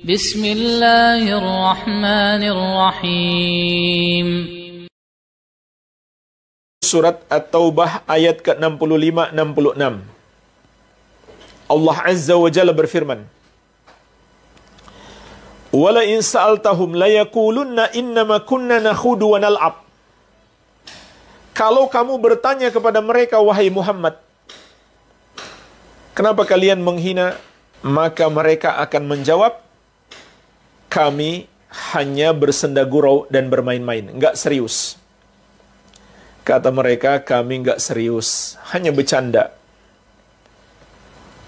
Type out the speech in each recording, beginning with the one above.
Bismillahirrahmanirrahim. Surat At-Taubah ayat ke-65-66. Allah Azza wa Jalla berfirman, "Wala in sa'altahum layakulunna innama kunna nakhudu wa nal'ab." Kalau kamu bertanya kepada mereka, wahai Muhammad, kenapa kalian menghina? Maka mereka akan menjawab, kami hanya bersenda gurau dan bermain-main, enggak serius. Kata mereka, kami enggak serius, hanya bercanda.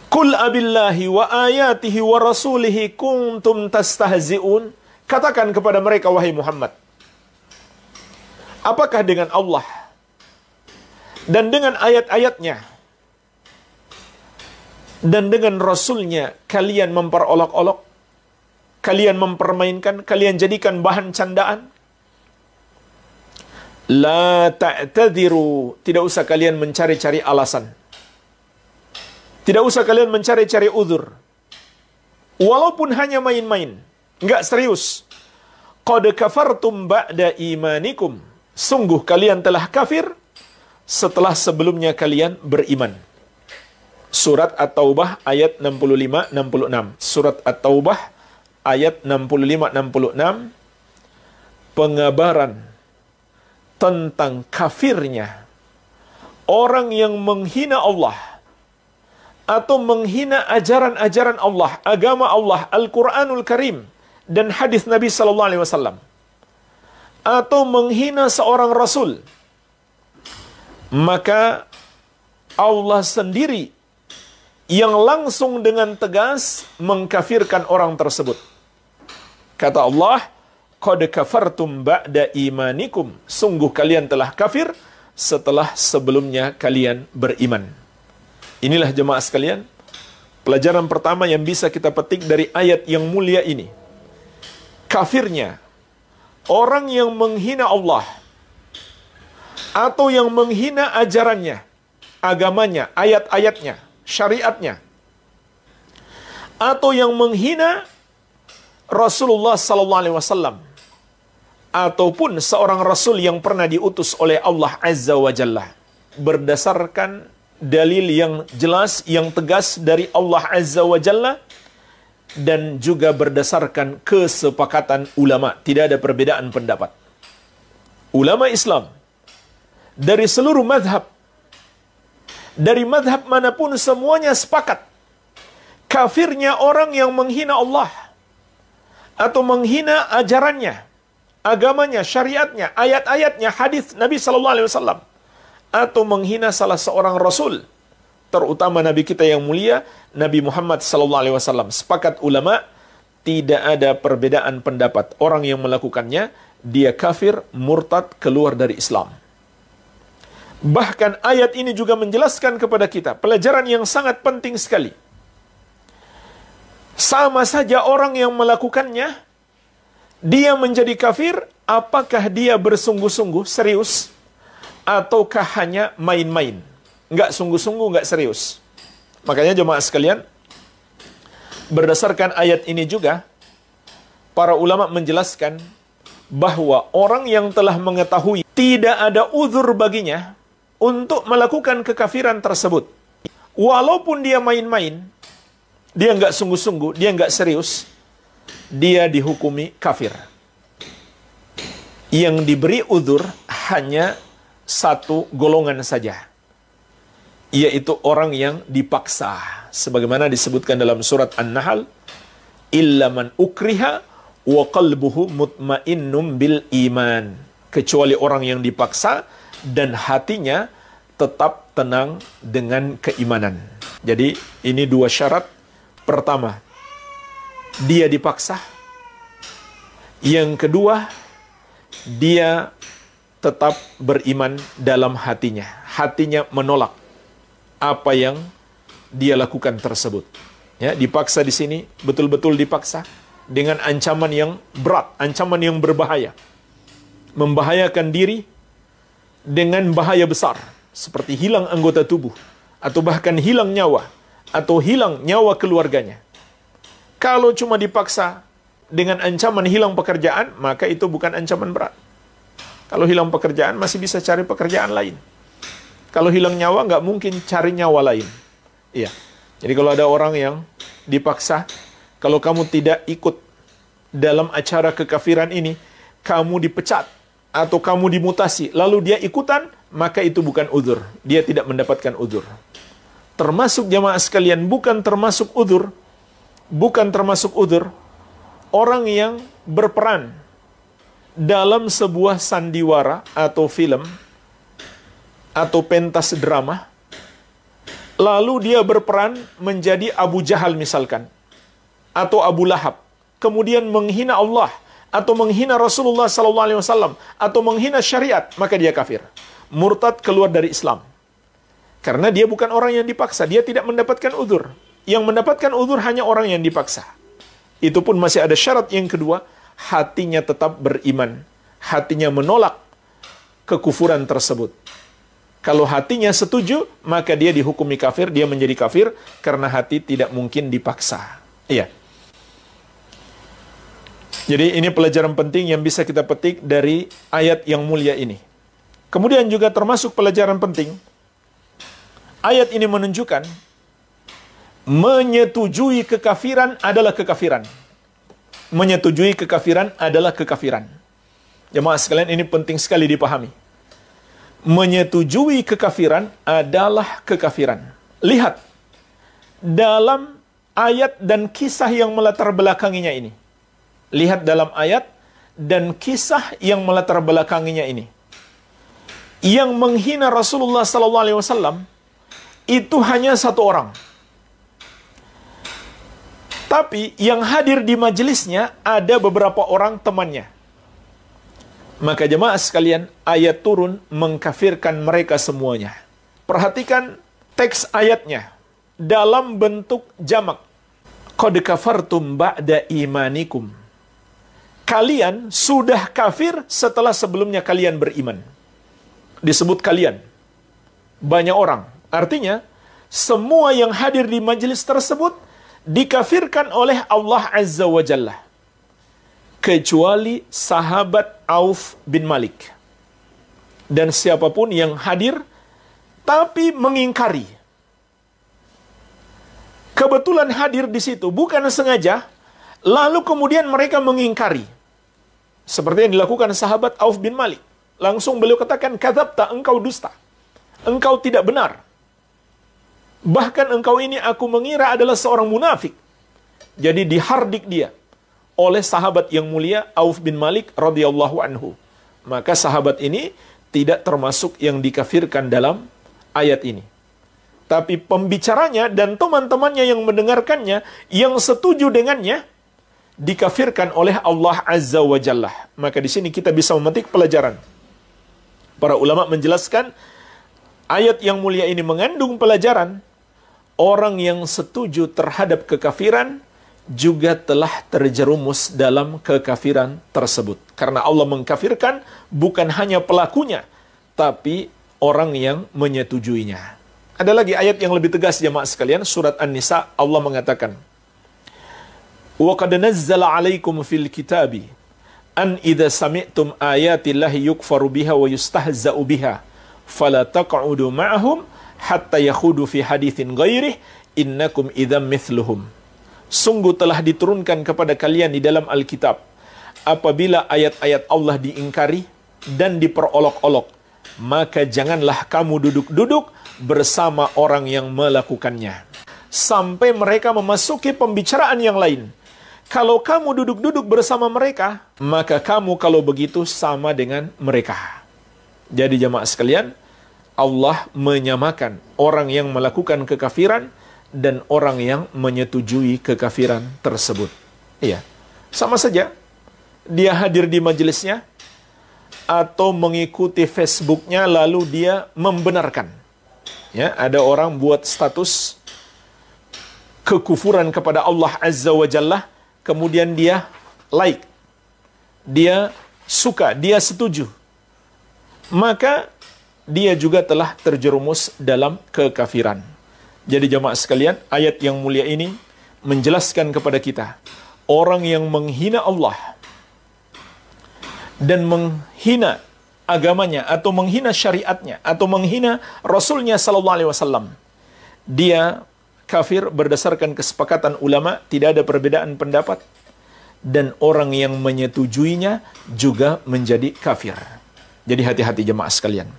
Qul abillahi wa ayatihi wa rasulihi kuntum tastahzi'un. Katakan kepada mereka, wahai Muhammad, apakah dengan Allah dan dengan ayat-ayatnya dan dengan Rasulnya kalian memperolok-olok, kalian mempermainkan, kalian jadikan bahan candaan? La ta'tadiru, tidak usah kalian mencari-cari alasan. Tidak usah kalian mencari-cari uzur. Walaupun hanya main-main, enggak serius. Qad kafartum ba'da imanikum. Sungguh kalian telah kafir setelah sebelumnya kalian beriman. Surat At-Taubah ayat 65-66. Surat At-Taubah ayat 65-66. Pengabaran tentang kafirnya orang yang menghina Allah atau menghina ajaran-ajaran Allah, agama Allah, Al-Quranul Karim dan hadis Nabi sallallahu alaihi wasallam, atau menghina seorang rasul, maka Allah sendiri yang langsung dengan tegas mengkafirkan orang tersebut. Kata Allah, qad kafartum ba'da imanikum. Sungguh kalian telah kafir setelah sebelumnya kalian beriman. Inilah jemaah sekalian, pelajaran pertama yang bisa kita petik dari ayat yang mulia ini. Kafirnya orang yang menghina Allah atau yang menghina ajarannya, agamanya, ayat-ayatnya, syariatnya, atau yang menghina Rasulullah sallallahu alaihi wasallam, ataupun seorang rasul yang pernah diutus oleh Allah Azza wa Jalla, berdasarkan dalil yang jelas, yang tegas dari Allah Azza wa Jalla, dan juga berdasarkan kesepakatan ulama. Tidak ada perbedaan pendapat. Ulama Islam dari seluruh madhab, dari madhab manapun, semuanya sepakat kafirnya orang yang menghina Allah atau menghina ajarannya, agamanya, syariatnya, ayat-ayatnya, hadis Nabi sallallahu alaihi wasallam, atau menghina salah seorang rasul, terutama Nabi kita yang mulia, Nabi Muhammad sallallahu alaihi wasallam. Sepakat ulama, tidak ada perbedaan pendapat. Orang yang melakukannya, dia kafir, murtad, keluar dari Islam. Bahkan ayat ini juga menjelaskan kepada kita pelajaran yang sangat penting sekali. Sama saja orang yang melakukannya, dia menjadi kafir, apakah dia bersungguh-sungguh, serius, ataukah hanya main-main, enggak sungguh-sungguh, enggak serius. Makanya jemaah sekalian, berdasarkan ayat ini juga, para ulama menjelaskan bahwa orang yang telah mengetahui tidak ada uzur baginya untuk melakukan kekafiran tersebut, walaupun dia main-main, dia enggak sungguh-sungguh, dia enggak serius, dia dihukumi kafir. Yang diberi uzur hanya satu golongan saja, yaitu orang yang dipaksa, sebagaimana disebutkan dalam surat An-Nahl, illa man ukriha wa qalbuhu mutmainnum bil iman, kecuali orang yang dipaksa dan hatinya tetap tenang dengan keimanan. Jadi ini dua syarat. Pertama, dia dipaksa. Yang kedua, dia tetap beriman dalam hatinya. Hatinya menolak apa yang dia lakukan tersebut. Ya, dipaksa di sini betul-betul dipaksa dengan ancaman yang berat, ancaman yang berbahaya, membahayakan diri dengan bahaya besar, seperti hilang anggota tubuh, atau bahkan hilang nyawa, atau hilang nyawa keluarganya. Kalau cuma dipaksa dengan ancaman hilang pekerjaan, maka itu bukan ancaman berat. Kalau hilang pekerjaan, masih bisa cari pekerjaan lain. Kalau hilang nyawa, nggak mungkin cari nyawa lain. Iya. Jadi kalau ada orang yang dipaksa, kalau kamu tidak ikut dalam acara kekafiran ini, kamu dipecat, atau kamu dimutasi, lalu dia ikutan, maka itu bukan uzur. Dia tidak mendapatkan uzur. Termasuk jamaah sekalian, bukan termasuk uzur orang yang berperan dalam sebuah sandiwara atau film atau pentas drama, lalu dia berperan menjadi Abu Jahal misalkan, atau Abu Lahab, kemudian menghina Allah atau menghina Rasulullah SAW atau menghina syariat, maka dia kafir, murtad, keluar dari Islam. Karena dia bukan orang yang dipaksa, dia tidak mendapatkan uzur. Yang mendapatkan uzur hanya orang yang dipaksa. Itu pun masih ada syarat yang kedua, hatinya tetap beriman, hatinya menolak kekufuran tersebut. Kalau hatinya setuju, maka dia dihukumi kafir, dia menjadi kafir, karena hati tidak mungkin dipaksa. Iya. Jadi ini pelajaran penting yang bisa kita petik dari ayat yang mulia ini. Kemudian juga termasuk pelajaran penting, ayat ini menunjukkan menyetujui kekafiran adalah kekafiran. Menyetujui kekafiran adalah kekafiran. Jemaah sekalian, ini penting sekali dipahami. Menyetujui kekafiran adalah kekafiran. Lihat dalam ayat dan kisah yang melatar belakanginya ini. Lihat dalam ayat dan kisah yang melatar belakanginya ini. Yang menghina Rasulullah SAW itu hanya satu orang. Tapi yang hadir di majelisnya ada beberapa orang temannya. Maka jemaah sekalian, ayat turun mengkafirkan mereka semuanya. Perhatikan teks ayatnya dalam bentuk jamak. Qad kafartum ba'da imanikum. Kalian sudah kafir setelah sebelumnya kalian beriman. Disebut kalian. Banyak orang. Artinya, semua yang hadir di majelis tersebut dikafirkan oleh Allah Azza wa Jalla. Kecuali sahabat Auf bin Malik. Dan siapapun yang hadir, tapi mengingkari. Kebetulan hadir di situ, bukan sengaja, lalu kemudian mereka mengingkari. Seperti yang dilakukan sahabat Auf bin Malik. Langsung beliau katakan, kadzabta, engkau dusta. Engkau tidak benar. Bahkan engkau ini aku mengira adalah seorang munafik. Jadi dihardik dia oleh sahabat yang mulia Auf bin Malik radhiyallahu anhu. Maka sahabat ini tidak termasuk yang dikafirkan dalam ayat ini. Tapi pembicaranya dan teman-temannya yang mendengarkannya, yang setuju dengannya, dikafirkan oleh Allah Azza wa Jalla. Maka di sini kita bisa memetik pelajaran. Para ulama menjelaskan ayat yang mulia ini mengandung pelajaran. Orang yang setuju terhadap kekafiran juga telah terjerumus dalam kekafiran tersebut. Karena Allah mengkafirkan bukan hanya pelakunya, tapi orang yang menyetujuinya. Ada lagi ayat yang lebih tegas jemaah sekalian, surat An-Nisa, Allah mengatakan, wa qad nazzala 'alaikum fil kitabi an idza sami'tum ayatillahi yukfaru biha wa yustahza'u biha fala taq'udu ma'ahum hatta yakhudu fi haditsin ghairih innakum idzam mithluhum. Sungguh telah diturunkan kepada kalian di dalam Alkitab, apabila ayat-ayat Allah diingkari dan diperolok-olok, maka janganlah kamu duduk-duduk bersama orang yang melakukannya sampai mereka memasuki pembicaraan yang lain. Kalau kamu duduk-duduk bersama mereka, maka kamu kalau begitu sama dengan mereka. Jadi jemaah sekalian, Allah menyamakan orang yang melakukan kekafiran dan orang yang menyetujui kekafiran tersebut. Iya, sama saja dia hadir di majelisnya atau mengikuti Facebooknya lalu dia membenarkan. Ya, ada orang buat status kekufuran kepada Allah Azza wa Jalla, kemudian dia like, dia suka, dia setuju, maka dia juga telah terjerumus dalam kekafiran. Jadi jemaah sekalian, ayat yang mulia ini menjelaskan kepada kita, orang yang menghina Allah dan menghina agamanya atau menghina syariatnya atau menghina Rasulnya sallallahu alaihi wasallam, dia kafir berdasarkan kesepakatan ulama, tidak ada perbedaan pendapat, dan orang yang menyetujuinya juga menjadi kafir. Jadi hati-hati jemaah sekalian.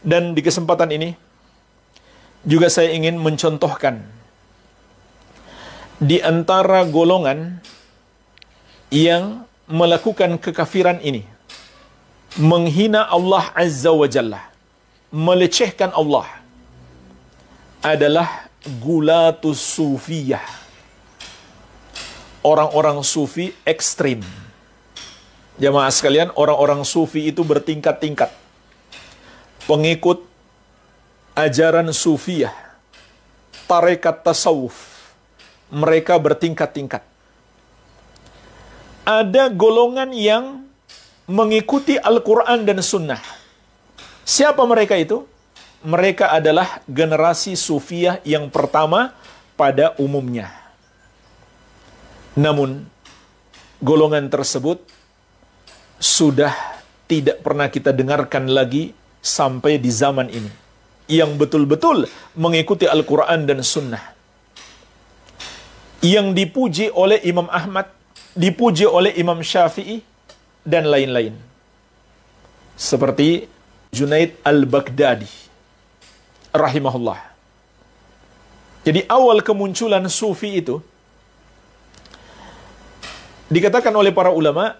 Dan di kesempatan ini juga saya ingin mencontohkan di antara golongan yang melakukan kekafiran ini, menghina Allah Azza wa Jalla, melecehkan Allah, adalah gulatus sufiyah. Orang-orang sufi ekstrim. Jamaah sekalian, orang-orang sufi itu bertingkat-tingkat. Pengikut ajaran sufiyah, tarekat tasawuf, mereka bertingkat-tingkat. Ada golongan yang mengikuti Al-Quran dan Sunnah. Siapa mereka itu? Mereka adalah generasi sufiyah yang pertama pada umumnya. Namun, golongan tersebut sudah tidak pernah kita dengarkan lagi sampai di zaman ini, yang betul-betul mengikuti Al-Quran dan Sunnah, yang dipuji oleh Imam Ahmad, dipuji oleh Imam Syafi'i, dan lain-lain. Seperti Junaid al-Baghdadi rahimahullah. Jadi awal kemunculan sufi itu dikatakan oleh para ulama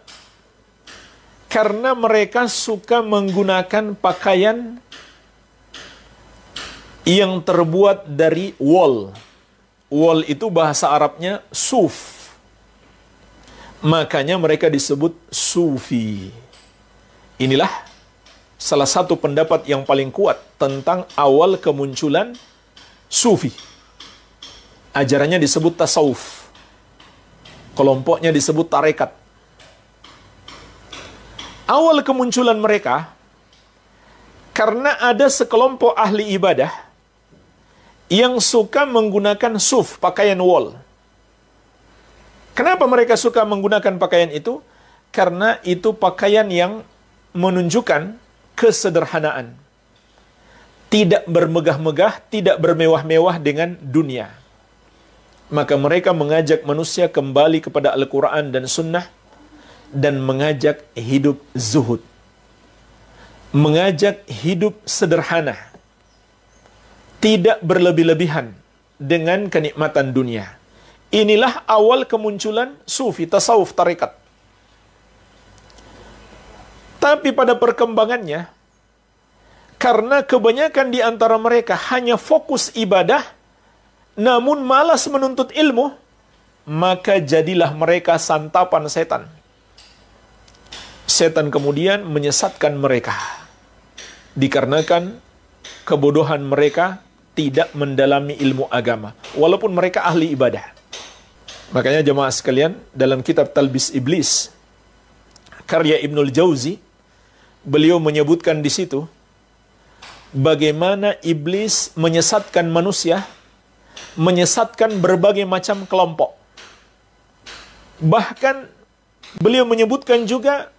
karena mereka suka menggunakan pakaian yang terbuat dari wol. Wol itu bahasa Arabnya suf. Makanya mereka disebut sufi. Inilah salah satu pendapat yang paling kuat tentang awal kemunculan sufi. Ajarannya disebut tasawuf. Kelompoknya disebut tarekat. Awal kemunculan mereka karena ada sekelompok ahli ibadah yang suka menggunakan suf, pakaian wol. Kenapa mereka suka menggunakan pakaian itu? Karena itu pakaian yang menunjukkan kesederhanaan. Tidak bermegah-megah, tidak bermewah-mewah dengan dunia. Maka mereka mengajak manusia kembali kepada Al-Quran dan Sunnah dan mengajak hidup zuhud. Mengajak hidup sederhana. Tidak berlebih-lebihan dengan kenikmatan dunia. Inilah awal kemunculan sufi, tasawuf, tarekat. Tapi pada perkembangannya, karena kebanyakan di antara mereka hanya fokus ibadah, namun malas menuntut ilmu, maka jadilah mereka santapan setan. Setan kemudian menyesatkan mereka. Dikarenakan kebodohan mereka tidak mendalami ilmu agama, walaupun mereka ahli ibadah. Makanya jemaah sekalian, dalam kitab Talbis Iblis, karya Ibnul Jauzi, beliau menyebutkan di situ bagaimana iblis menyesatkan manusia, menyesatkan berbagai macam kelompok. Bahkan beliau menyebutkan juga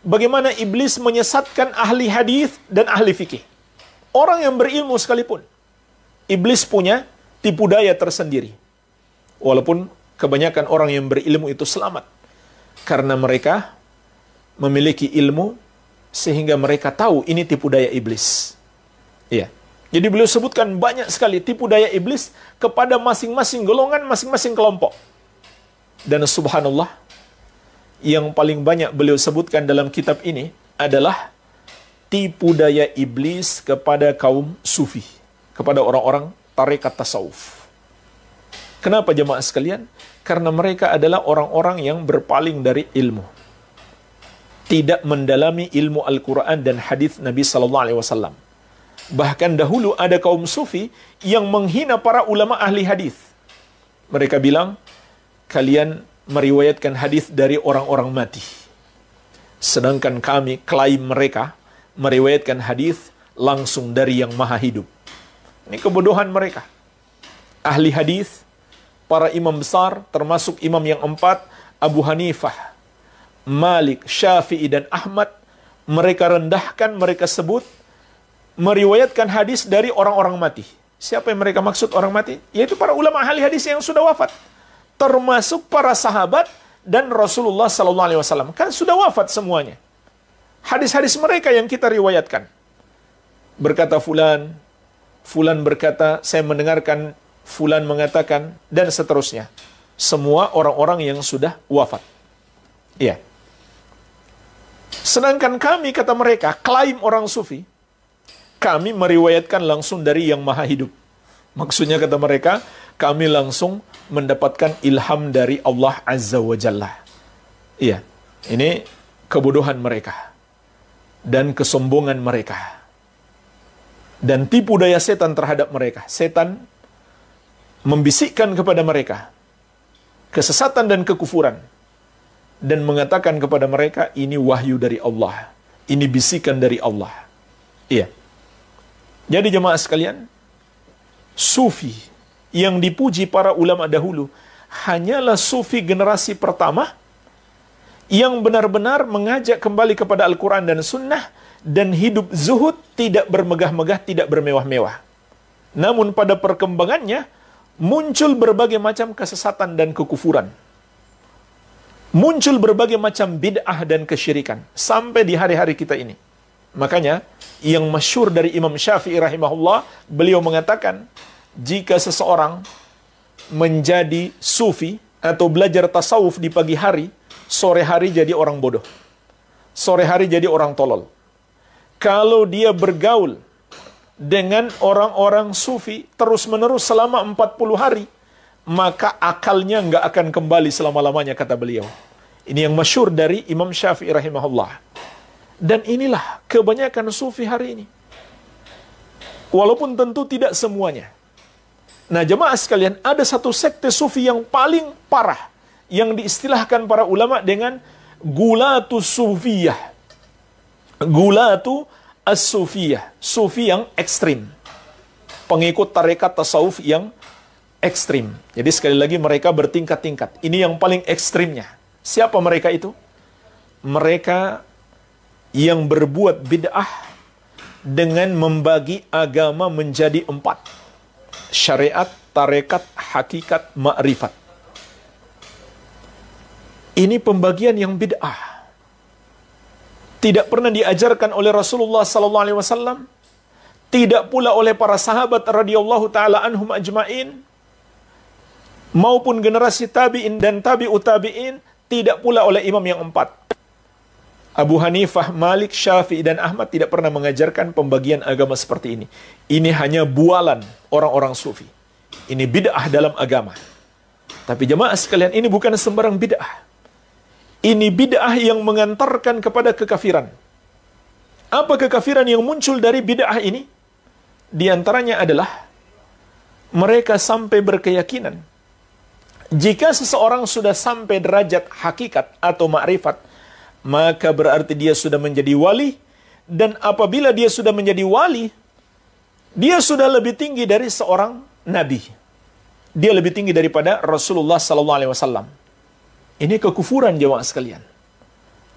bagaimana iblis menyesatkan ahli hadis dan ahli fikih. Orang yang berilmu sekalipun, iblis punya tipu daya tersendiri. Walaupun kebanyakan orang yang berilmu itu selamat karena mereka memiliki ilmu sehingga mereka tahu ini tipu daya iblis. Iya. Jadi beliau sebutkan banyak sekali tipu daya iblis kepada masing-masing golongan, masing-masing kelompok. Dan subhanallah, yang paling banyak beliau sebutkan dalam kitab ini adalah tipu daya iblis kepada kaum sufi, kepada orang-orang tarekat tasawuf. Kenapa jemaah sekalian? Karena mereka adalah orang-orang yang berpaling dari ilmu. Tidak mendalami ilmu Al-Quran dan hadis Nabi SAW. Bahkan dahulu ada kaum sufi yang menghina para ulama ahli hadis. Mereka bilang, kalian meriwayatkan hadis dari orang-orang mati. Sedangkan kami, klaim mereka, meriwayatkan hadis langsung dari yang maha hidup. Ini kebodohan mereka. Ahli hadis, para imam besar, termasuk imam yang 4, Abu Hanifah, Malik, Syafi'i, dan Ahmad, mereka rendahkan, mereka sebut, meriwayatkan hadis dari orang-orang mati. Siapa yang mereka maksud orang mati? Yaitu para ulama ahli hadis yang sudah wafat. Termasuk para sahabat dan Rasulullah SAW. Kan sudah wafat semuanya. Hadis-hadis mereka yang kita riwayatkan. Berkata fulan, fulan berkata, saya mendengarkan fulan mengatakan, dan seterusnya. Semua orang-orang yang sudah wafat. Iya. Sedangkan kami, kata mereka, klaim orang sufi, kami meriwayatkan langsung dari yang maha hidup. Maksudnya kata mereka, kami langsung mendapatkan ilham dari Allah Azza wa Jalla. Iya, ini kebodohan mereka. Dan kesombongan mereka. Dan tipu daya setan terhadap mereka. Setan membisikkan kepada mereka kesesatan dan kekufuran. Dan mengatakan kepada mereka, ini wahyu dari Allah. Ini bisikan dari Allah. Iya. Jadi jemaah sekalian, sufi yang dipuji para ulama dahulu hanyalah sufi generasi pertama yang benar-benar mengajak kembali kepada Al-Quran dan Sunnah dan hidup zuhud, tidak bermegah-megah, tidak bermewah-mewah. Namun pada perkembangannya muncul berbagai macam kesesatan dan kekufuran. Muncul berbagai macam bid'ah dan kesyirikan sampai di hari-hari kita ini. Makanya yang masyhur dari Imam Syafi'i rahimahullah, beliau mengatakan, jika seseorang menjadi sufi atau belajar tasawuf di pagi hari, sore hari jadi orang bodoh. Sore hari jadi orang tolol. Kalau dia bergaul dengan orang-orang sufi terus-menerus selama 40 hari, maka akalnya nggak akan kembali selama-lamanya, kata beliau. Ini yang masyhur dari Imam Syafi'i rahimahullah. Dan inilah kebanyakan sufi hari ini. Walaupun tentu tidak semuanya. Nah jemaah sekalian, ada satu sekte sufi yang paling parah, yang diistilahkan para ulama dengan gulatu sufiyah. Gulatu as-sufiyah. Sufi yang ekstrim. Pengikut tarekat tasawuf yang ekstrim. Jadi sekali lagi mereka bertingkat-tingkat. Ini yang paling ekstrimnya. Siapa mereka itu? Mereka yang berbuat bid'ah dengan membagi agama menjadi 4. Syariat, tarekat, hakikat, ma'rifat. Ini pembagian yang bid'ah. Tidak pernah diajarkan oleh Rasulullah SAW, tidak pula oleh para sahabat radhiyallahu taala anhum ajmain, maupun generasi tabi'in dan tabi'ut tabi'in, tidak pula oleh imam yang 4. Abu Hanifah, Malik, Syafi'i, dan Ahmad tidak pernah mengajarkan pembagian agama seperti ini. Ini hanya bualan orang-orang sufi. Ini bid'ah dalam agama. Tapi jemaah sekalian, ini bukan sembarang bid'ah. Ini bid'ah yang mengantarkan kepada kekafiran. Apa kekafiran yang muncul dari bid'ah ini? Di antaranya adalah mereka sampai berkeyakinan, jika seseorang sudah sampai derajat hakikat atau ma'rifat, maka berarti dia sudah menjadi wali, dan apabila dia sudah menjadi wali, dia sudah lebih tinggi dari seorang nabi. Dia lebih tinggi daripada Rasulullah SAW. Ini kekufuran jemaah sekalian.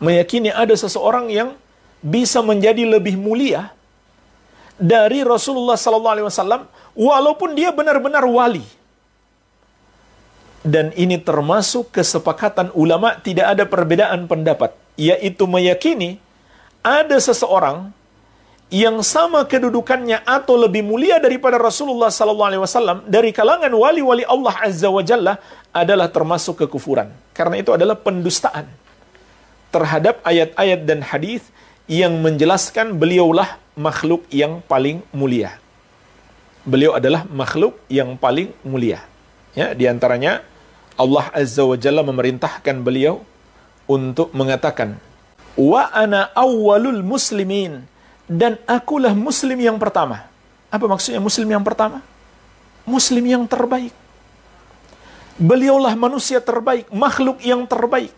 Meyakini ada seseorang yang bisa menjadi lebih mulia dari Rasulullah SAW, walaupun dia benar-benar wali. Dan ini termasuk kesepakatan ulama, tidak ada perbedaan pendapat, yaitu meyakini ada seseorang yang sama kedudukannya atau lebih mulia daripada Rasulullah SAW dari kalangan wali-wali Allah Azza wa Jalla adalah termasuk kekufuran. Karena itu adalah pendustaan terhadap ayat-ayat dan hadis yang menjelaskan beliaulah makhluk yang paling mulia. Beliau adalah makhluk yang paling mulia. Ya, di antaranya Allah Azza wa Jalla memerintahkan beliau untuk mengatakan, wa ana awwalul muslimin, dan akulah muslim yang pertama. Apa maksudnya muslim yang pertama? Muslim yang terbaik. Beliaulah manusia terbaik, makhluk yang terbaik.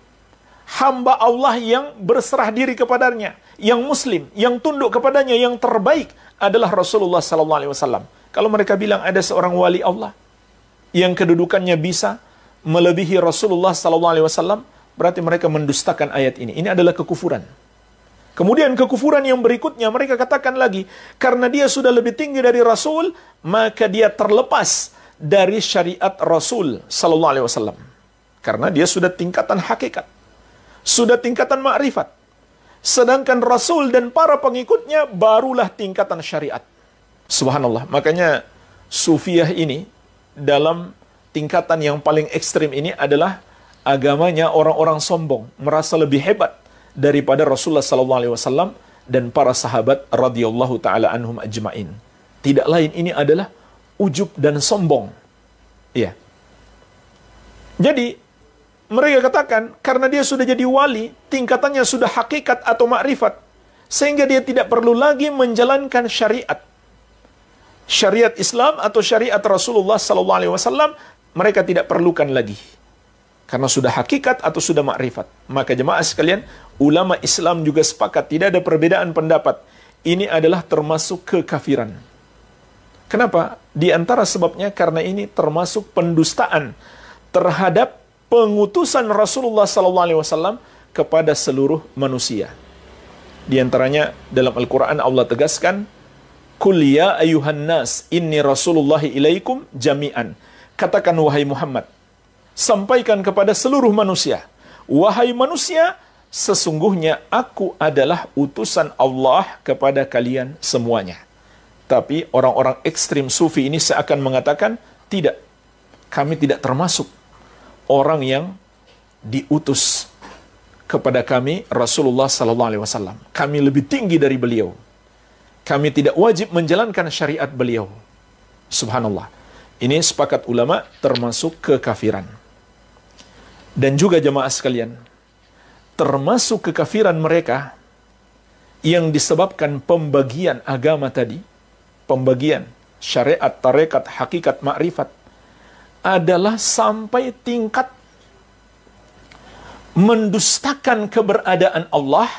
Hamba Allah yang berserah diri kepadanya, yang muslim, yang tunduk kepadanya, yang terbaik adalah Rasulullah SAW. Kalau mereka bilang ada seorang wali Allah, yang kedudukannya bisa melebihi Rasulullah SAW, berarti mereka mendustakan ayat ini. Ini adalah kekufuran. Kemudian kekufuran yang berikutnya, mereka katakan lagi, karena dia sudah lebih tinggi dari Rasul, maka dia terlepas dari syariat Rasul SAW. Karena dia sudah tingkatan hakikat, sudah tingkatan ma'rifat. Sedangkan Rasul dan para pengikutnya barulah tingkatan syariat. Subhanallah. Makanya Sufiyah ini dalam tingkatan yang paling ekstrim ini adalah agamanya orang-orang sombong, merasa lebih hebat daripada Rasulullah SAW dan para sahabat radhiyallahu taala anhum ajma'in. Tidak lain, ini adalah ujub dan sombong. Iya. Jadi mereka katakan karena dia sudah jadi wali, tingkatannya sudah hakikat atau makrifat, sehingga dia tidak perlu lagi menjalankan syariat. Syariat Islam atau syariat Rasulullah SAW mereka tidak perlukan lagi. Karena sudah hakikat atau sudah makrifat. Maka jemaah sekalian, ulama Islam juga sepakat, tidak ada perbedaan pendapat. Ini adalah termasuk kekafiran. Kenapa? Di antara sebabnya karena ini termasuk pendustaan terhadap pengutusan Rasulullah SAW kepada seluruh manusia. Di antaranya dalam Al-Quran Allah tegaskan, Qul ya ayuhan nas inni rasulullahi ilaikum jami'an. Katakan wahai Muhammad, sampaikan kepada seluruh manusia, wahai manusia, sesungguhnya aku adalah utusan Allah kepada kalian semuanya. Tapi orang-orang ekstrim sufi ini seakan mengatakan, tidak, kami tidak termasuk orang yang diutus kepada kami Rasulullah SAW. Kami lebih tinggi dari beliau. Kami tidak wajib menjalankan syariat beliau. Subhanallah. Ini sepakat ulama termasuk kekafiran. Dan juga jemaah sekalian, termasuk kekafiran mereka yang disebabkan pembagian agama tadi, pembagian syariat, tarekat, hakikat, makrifat, adalah sampai tingkat mendustakan keberadaan Allah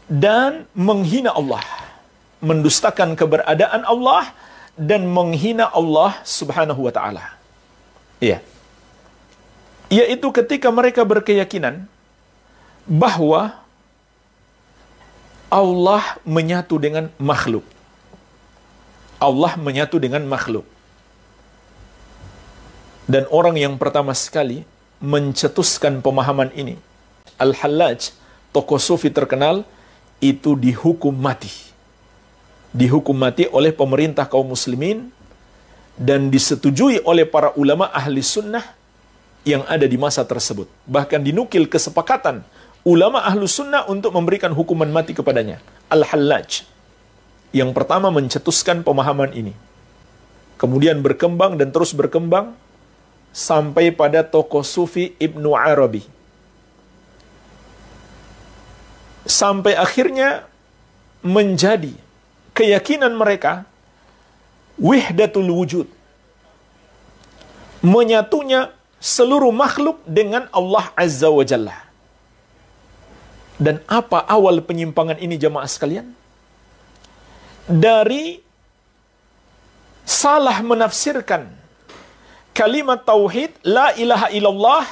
dan menghina Allah. Mendustakan keberadaan Allah dan menghina Allah Subhanahu wa ta'ala. Iya. Yaitu ketika mereka berkeyakinan bahwa Allah menyatu dengan makhluk. Allah menyatu dengan makhluk. Dan orang yang pertama sekali mencetuskan pemahaman ini, Al-Hallaj, tokoh sufi terkenal, itu dihukum mati. Dihukum mati oleh pemerintah kaum muslimin dan disetujui oleh para ulama ahli sunnah yang ada di masa tersebut. Bahkan dinukil kesepakatan ulama ahli sunnah untuk memberikan hukuman mati kepadanya. Al-Hallaj yang pertama mencetuskan pemahaman ini. Kemudian berkembang dan terus berkembang sampai pada tokoh sufi Ibnu Arabi. Sampai akhirnya menjadi keyakinan mereka wihdatul wujud, menyatunya seluruh makhluk dengan Allah Azza wa Jalla. Dan apa awal penyimpangan ini jamaah sekalian? Dari salah menafsirkan kalimat tauhid la ilaha illallah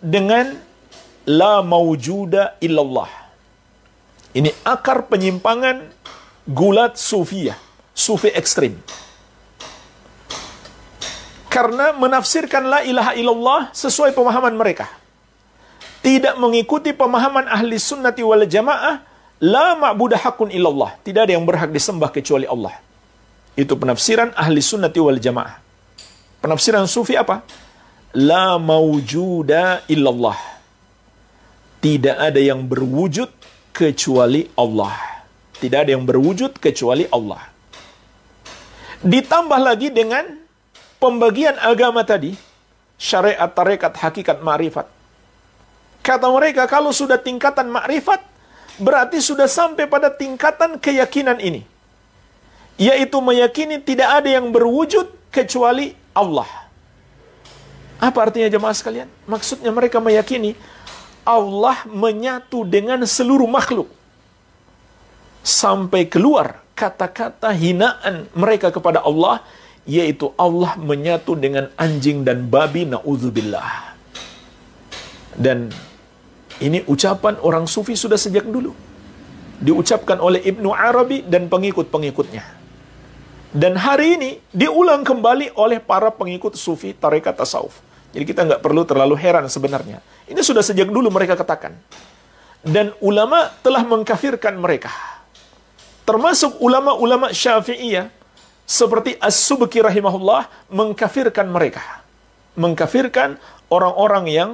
dengan la mawjuda illallah. Ini akar penyimpangan gulat sufiyah, sufi ekstrim. Karena menafsirkan la ilaha illallah sesuai pemahaman mereka. Tidak mengikuti pemahaman ahli sunnati wal jamaah, la ma'budah hakun illallah. Tidak ada yang berhak disembah kecuali Allah. Itu penafsiran ahli sunnati wal jamaah. Penafsiran sufi apa? La mawjuda illallah. Tidak ada yang berwujud kecuali Allah. Tidak ada yang berwujud kecuali Allah. Ditambah lagi dengan pembagian agama tadi, syariat, tarekat, hakikat, ma'rifat. Kata mereka, kalau sudah tingkatan ma'rifat, berarti sudah sampai pada tingkatan keyakinan ini. Yaitu meyakini tidak ada yang berwujud kecuali Allah. Apa artinya jemaah sekalian? Maksudnya mereka meyakini Allah menyatu dengan seluruh makhluk. Sampai keluar kata-kata hinaan mereka kepada Allah yaitu Allah menyatu dengan anjing dan babi, na'udzubillah. Dan ini ucapan orang sufi sudah sejak dulu. Diucapkan oleh Ibnu Arabi dan pengikut-pengikutnya. Dan hari ini diulang kembali oleh para pengikut sufi tarekat tasawuf. Jadi kita nggak perlu terlalu heran sebenarnya. Ini sudah sejak dulu mereka katakan. Dan ulama telah mengkafirkan mereka. Termasuk ulama-ulama Syafi'iyah seperti As-Subki rahimahullah mengkafirkan mereka. Mengkafirkan orang-orang yang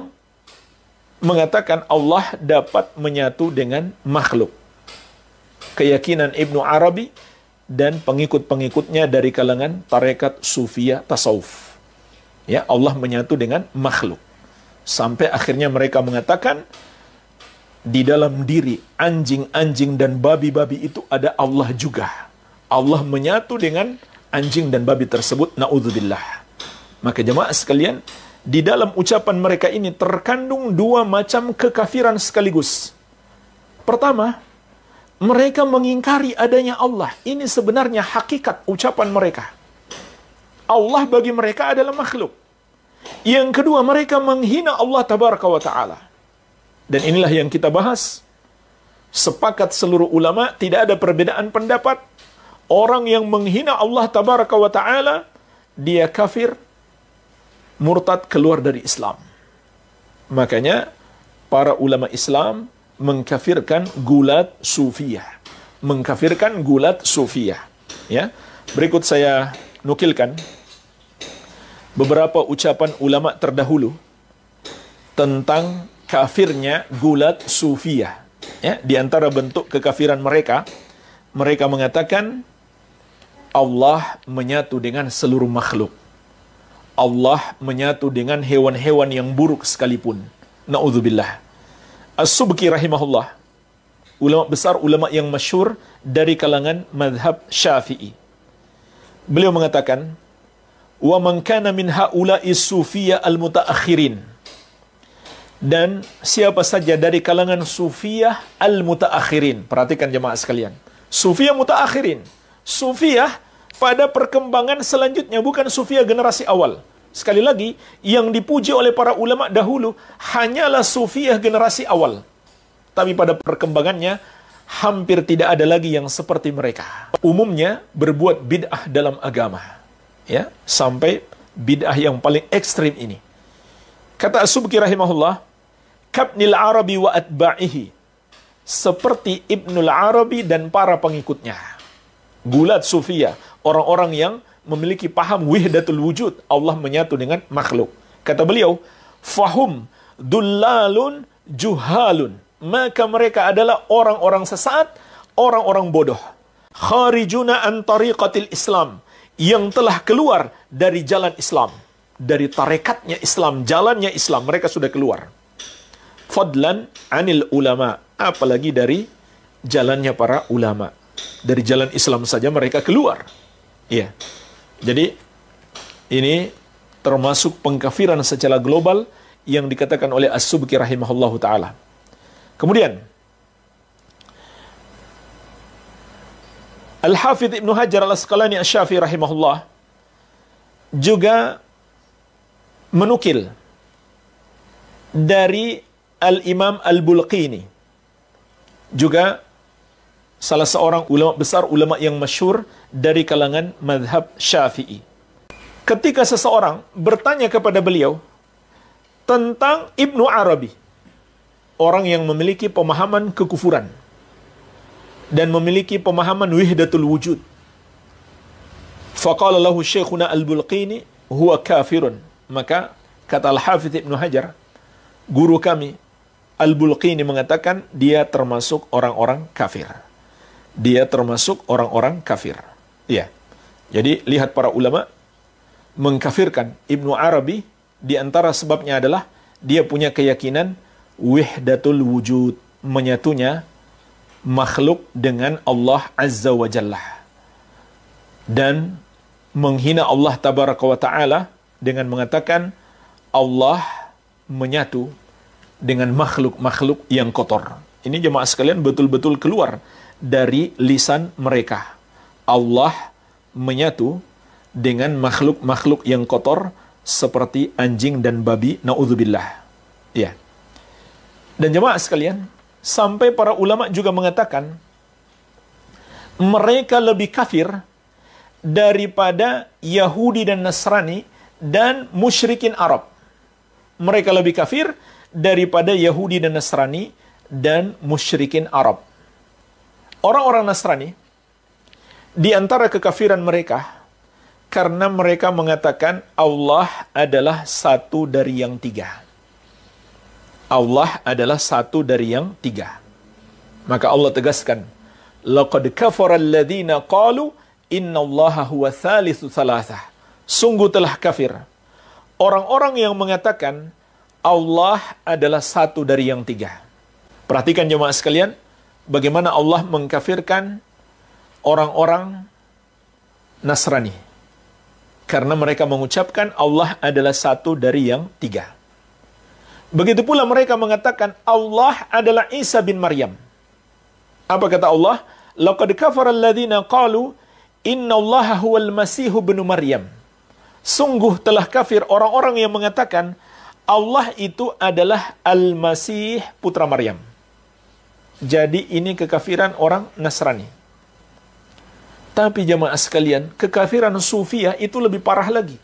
mengatakan Allah dapat menyatu dengan makhluk. Keyakinan Ibnu Arabi dan pengikut-pengikutnya dari kalangan tarekat Sufiyah tasawuf. Ya, Allah menyatu dengan makhluk. Sampai akhirnya mereka mengatakan di dalam diri anjing-anjing dan babi-babi itu ada Allah juga. Allah menyatu dengan anjing dan babi tersebut, na'udzubillah. Maka jemaah sekalian, di dalam ucapan mereka ini terkandung dua macam kekafiran sekaligus. Pertama, mereka mengingkari adanya Allah. Ini sebenarnya hakikat ucapan mereka. Allah bagi mereka adalah makhluk. Yang kedua, mereka menghina Allah tabaraka wa ta'ala. Dan inilah yang kita bahas. Sepakat seluruh ulama, tidak ada perbedaan pendapat. Orang yang menghina Allah tabaraka wa ta'ala, dia kafir, murtad, keluar dari Islam. Makanya para ulama Islam mengkafirkan gulat sufiyah. Mengkafirkan gulat sufiyah. Ya. Berikut saya nukilkan beberapa ucapan ulama terdahulu tentang kafirnya gulat sufiyah. Ya, di antara bentuk kekafiran mereka, mereka mengatakan Allah menyatu dengan seluruh makhluk. Allah menyatu dengan hewan-hewan yang buruk sekalipun. Na'udzubillah. As-Subki rahimahullah, ulama besar, ulama yang masyhur dari kalangan madhab Syafi'i. Beliau mengatakan, wa man kana min haula'i sufiyya al-mutaakhirin. Dan siapa saja dari kalangan sufiyah al-mutaakhirin. Perhatikan jemaah sekalian. Sufiyah mutaakhirin. Sufiyah pada perkembangan selanjutnya, bukan sufiyah generasi awal. Sekali lagi, yang dipuji oleh para ulama dahulu hanyalah sufiyah generasi awal. Tapi pada perkembangannya, hampir tidak ada lagi yang seperti mereka. Umumnya berbuat bid'ah dalam agama. Ya, sampai bid'ah yang paling ekstrim ini. Kata As-Subki rahimahullah, kabnil Arabi wa atba'ihi. Seperti Ibnul Arabi dan para pengikutnya. Gulat sufiyah, orang-orang yang memiliki paham wihdatul wujud, Allah menyatu dengan makhluk. Kata beliau, fahum dullalun juhalun. Maka mereka adalah orang-orang sesat, orang-orang bodoh. Kharijuna an tariqatil Islam, yang telah keluar dari jalan Islam, dari tarekatnya Islam, jalannya Islam, mereka sudah keluar. Fadlan anil ulama, apalagi dari jalannya para ulama. Dari jalan Islam saja mereka keluar. Iya. Jadi ini termasuk pengkafiran secara global yang dikatakan oleh As-Subki rahimahullahu taala. Kemudian Al-Hafidh Ibnu Hajar Al-Asqalani Asy-Syafi'i rahimahullah juga menukil dari Al-Imam Al-Bulqini, juga salah seorang ulama besar, ulama yang masyhur dari kalangan madhab Syafi'i. Ketika seseorang bertanya kepada beliau tentang Ibnu Arabi, orang yang memiliki pemahaman kekufuran dan memiliki pemahaman wihdatul wujud, faqala lahu Syekhuna Al-Bulqini huwa kafirun. Maka kata Al-Hafidh Ibnu Hajar, guru kami Al-Bulqini mengatakan dia termasuk orang-orang kafir. Dia termasuk orang-orang kafir. Iya. Jadi lihat para ulama mengkafirkan Ibnu Arabi, di antara sebabnya adalah dia punya keyakinan wihdatul wujud, menyatunya makhluk dengan Allah Azza wa Jalla. Dan menghina Allah Tabaraka wa Ta'ala dengan mengatakan Allah menyatu dengan makhluk-makhluk yang kotor. Ini jemaah sekalian betul-betul keluar dari lisan mereka. Allah menyatu dengan makhluk-makhluk yang kotor seperti anjing dan babi, naudzubillah. Ya. Dan jemaah sekalian, sampai para ulama juga mengatakan mereka lebih kafir daripada Yahudi dan Nasrani dan musyrikin Arab. Mereka lebih kafir daripada Yahudi dan Nasrani dan musyrikin Arab. Orang-orang Nasrani, di antara kekafiran mereka, karena mereka mengatakan Allah adalah satu dari yang tiga. Allah adalah satu dari yang tiga. Maka Allah tegaskan, laqad kafara alladhina qalu innallaha huwa thalithu thalathah. Sungguh telah kafir orang-orang yang mengatakan Allah adalah satu dari yang tiga. Perhatikan jemaah sekalian, bagaimana Allah mengkafirkan orang-orang Nasrani. Karena mereka mengucapkan Allah adalah satu dari yang tiga. Begitu pula mereka mengatakan Allah adalah Isa bin Maryam. Apa kata Allah? Laqad kafara alladhina qalu innallaha huwal masihu bin Maryam. Sungguh telah kafir orang-orang yang mengatakan Allah itu adalah Al-Masih putra Maryam. Jadi ini kekafiran orang Nasrani. Tapi jemaah sekalian, kekafiran Sufiyah itu lebih parah lagi.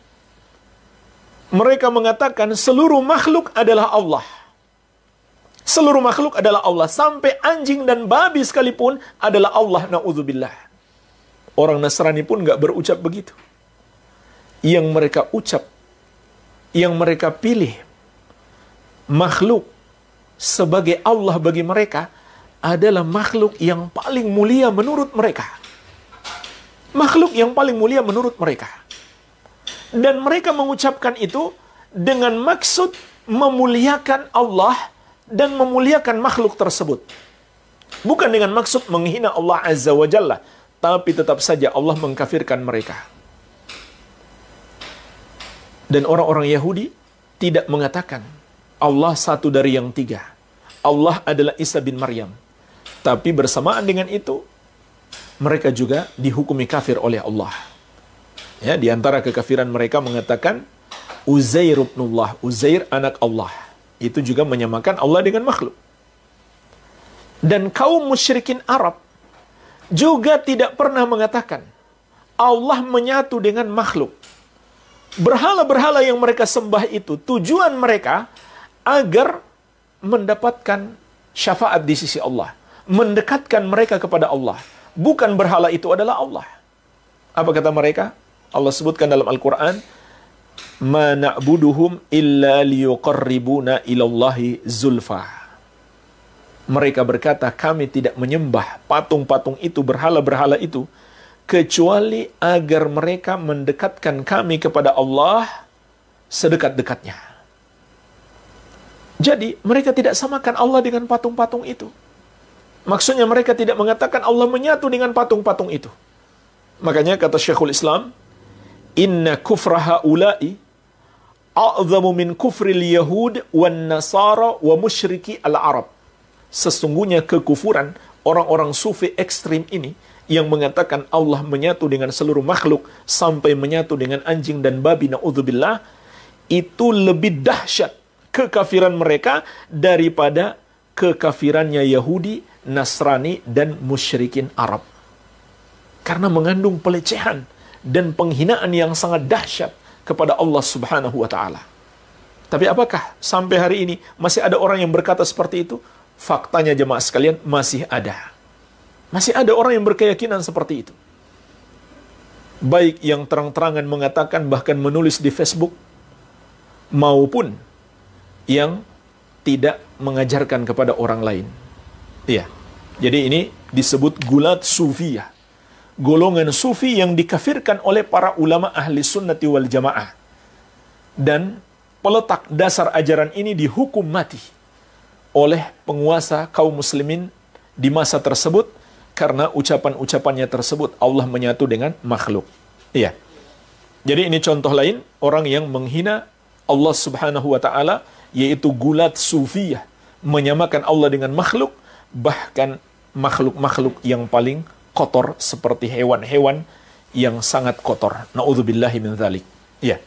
Mereka mengatakan seluruh makhluk adalah Allah. Seluruh makhluk adalah Allah. Sampai anjing dan babi sekalipun adalah Allah. Na'udzubillah. Orang Nasrani pun nggak berucap begitu. Yang mereka ucap, yang mereka pilih, makhluk sebagai Allah bagi mereka adalah makhluk yang paling mulia menurut mereka. Makhluk yang paling mulia menurut mereka. Dan mereka mengucapkan itu dengan maksud memuliakan Allah dan memuliakan makhluk tersebut. Bukan dengan maksud menghina Allah Azza wa Jalla, tapi tetap saja Allah mengkafirkan mereka. Dan orang-orang Yahudi tidak mengatakan Allah satu dari yang tiga. Allah adalah Isa bin Maryam. Tapi bersamaan dengan itu, mereka juga dihukumi kafir oleh Allah. Ya, di antara kekafiran mereka mengatakan Uzair ibnullah, Uzair anak Allah. Itu juga menyamakan Allah dengan makhluk. Dan kaum musyrikin Arab juga tidak pernah mengatakan Allah menyatu dengan makhluk. Berhala-berhala yang mereka sembah itu tujuan mereka agar mendapatkan syafaat di sisi Allah, mendekatkan mereka kepada Allah. Bukan berhala itu adalah Allah. Apa kata mereka? Allah sebutkan dalam Al-Quran, ma na'buduhum illa liyuqarribuna ilallahi zulfa. Mereka berkata, kami tidak menyembah patung-patung itu, berhala-berhala itu, kecuali agar mereka mendekatkan kami kepada Allah sedekat-dekatnya. Jadi, mereka tidak samakan Allah dengan patung-patung itu. Maksudnya mereka tidak mengatakan Allah menyatu dengan patung-patung itu. Makanya kata Syekhul Islam, inna kufra haula'i a'zamu min kufril yahud wan nasara wa musyriki al-arab. Sesungguhnya kekufuran orang-orang sufi ekstrim ini yang mengatakan Allah menyatu dengan seluruh makhluk sampai menyatu dengan anjing dan babi, na'udzubillah, itu lebih dahsyat kekafiran mereka daripada kekafirannya Yahudi, Nasrani, dan musyrikin Arab. Karena mengandung pelecehan dan penghinaan yang sangat dahsyat kepada Allah Subhanahu wa Ta'ala. Tapi apakah sampai hari ini masih ada orang yang berkata seperti itu? Faktanya jemaah sekalian, masih ada. Masih ada orang yang berkeyakinan seperti itu. Baik yang terang-terangan mengatakan, bahkan menulis di Facebook, maupun yang tidak mengajarkan kepada orang lain. Iya. Jadi ini disebut gulat sufiyah. Golongan sufi yang dikafirkan oleh para ulama ahli sunnati wal jamaah. Dan peletak dasar ajaran ini dihukum mati oleh penguasa kaum muslimin di masa tersebut karena ucapan-ucapannya tersebut Allah menyatu dengan makhluk. Iya. Jadi ini contoh lain orang yang menghina Allah Subhanahu wa Ta'ala, yaitu gulat sufiyah, menyamakan Allah dengan makhluk, bahkan makhluk-makhluk yang paling kotor seperti hewan-hewan yang sangat kotor. Naudzubillahi min dzalik. Ya.